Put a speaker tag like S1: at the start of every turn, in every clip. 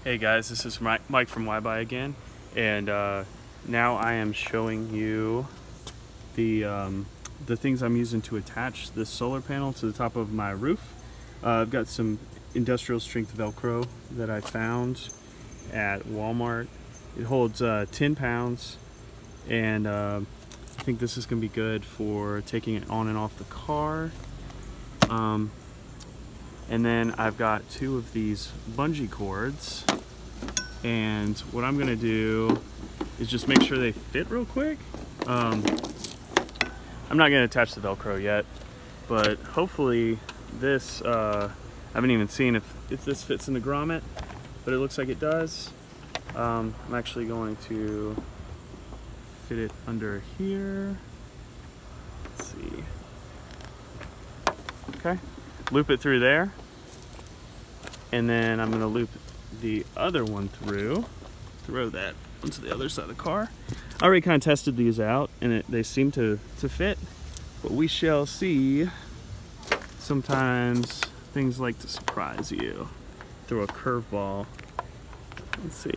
S1: Hey guys, this is Mike from YBuy again, and now I am showing you the things I'm using to attach this solar panel to the top of my roof. I've got some industrial strength Velcro that I found at Walmart. It holds 10 pounds, and I think this is going to be good for taking it on and off the car. And then I've got two of these bungee cords, and what I'm gonna do is just make sure they fit real quick. I'm not gonna attach the Velcro yet, but hopefully this, I haven't even seen if this fits in the grommet, but it looks like it does. I'm actually going to fit it under here. Let's see. Okay. Loop it through there, and then I'm going to loop the other one through, throw that onto the other side of the car. I already kind of tested these out, and they seem to fit, but we shall see. Sometimes things like to surprise you. Throw a curveball. Let's see.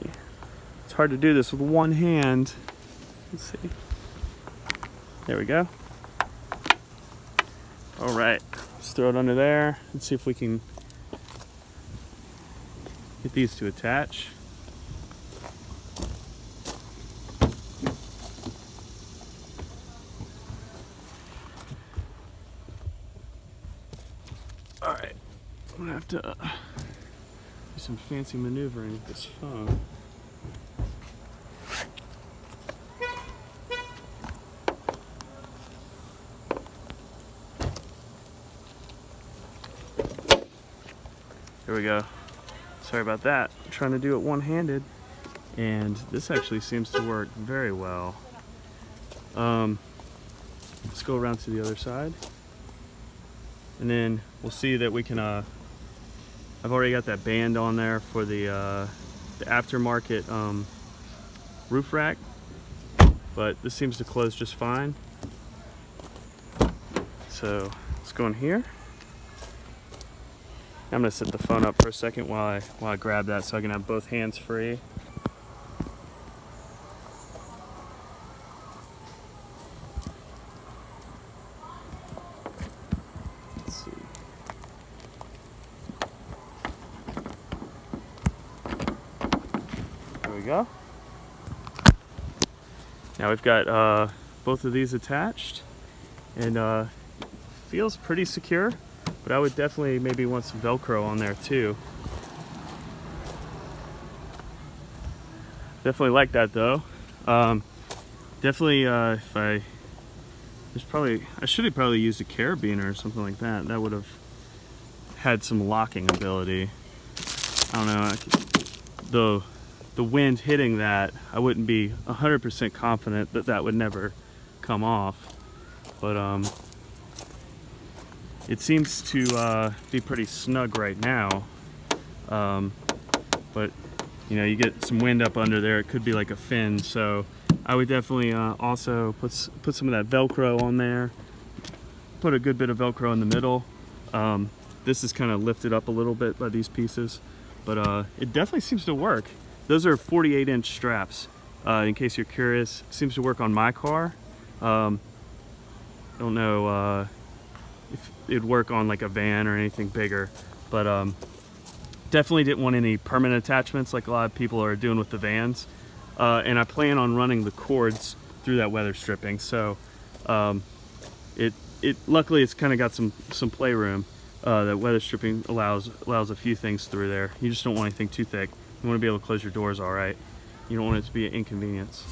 S1: It's hard to do this with one hand. Let's see. There we go. All right. Let's throw it under there and see if we can get these to attach. All right, I'm gonna have to do some fancy maneuvering with this phone. There we go. Sorry about that. I'm trying to do it one-handed, and this actually seems to work very well. Let's go around to the other side, and then we'll see that we can. I've already got that band on there for the aftermarket roof rack, but this seems to close just fine. So let's go in here. I'm gonna set the phone up for a second while I grab that so I can have both hands free. Let's see. There we go. Now we've got both of these attached, and feels pretty secure. But I would definitely maybe want some Velcro on there too. Definitely like that though. Definitely if I should have probably used a carabiner or something like that. That would have had some locking ability. I don't know. The wind hitting that, I wouldn't be 100% confident that that would never come off. But it seems to be pretty snug right now, but you know, you get some wind up under there, it could be like a fin. So I would definitely also put some of that Velcro on there. Put a good bit of Velcro in the middle. This is kind of lifted up a little bit by these pieces, but it definitely seems to work. Those are 48-inch straps, in case you're curious. It seems to work on my car. I don't know if it'd work on like a van or anything bigger, but definitely didn't want any permanent attachments like a lot of people are doing with the vans, and I plan on running the cords through that weather stripping, so luckily it's kind of got some playroom. That weather stripping allows a few things through there. You just don't want anything too thick. You want to be able to close your doors all right. You don't want it to be an inconvenience.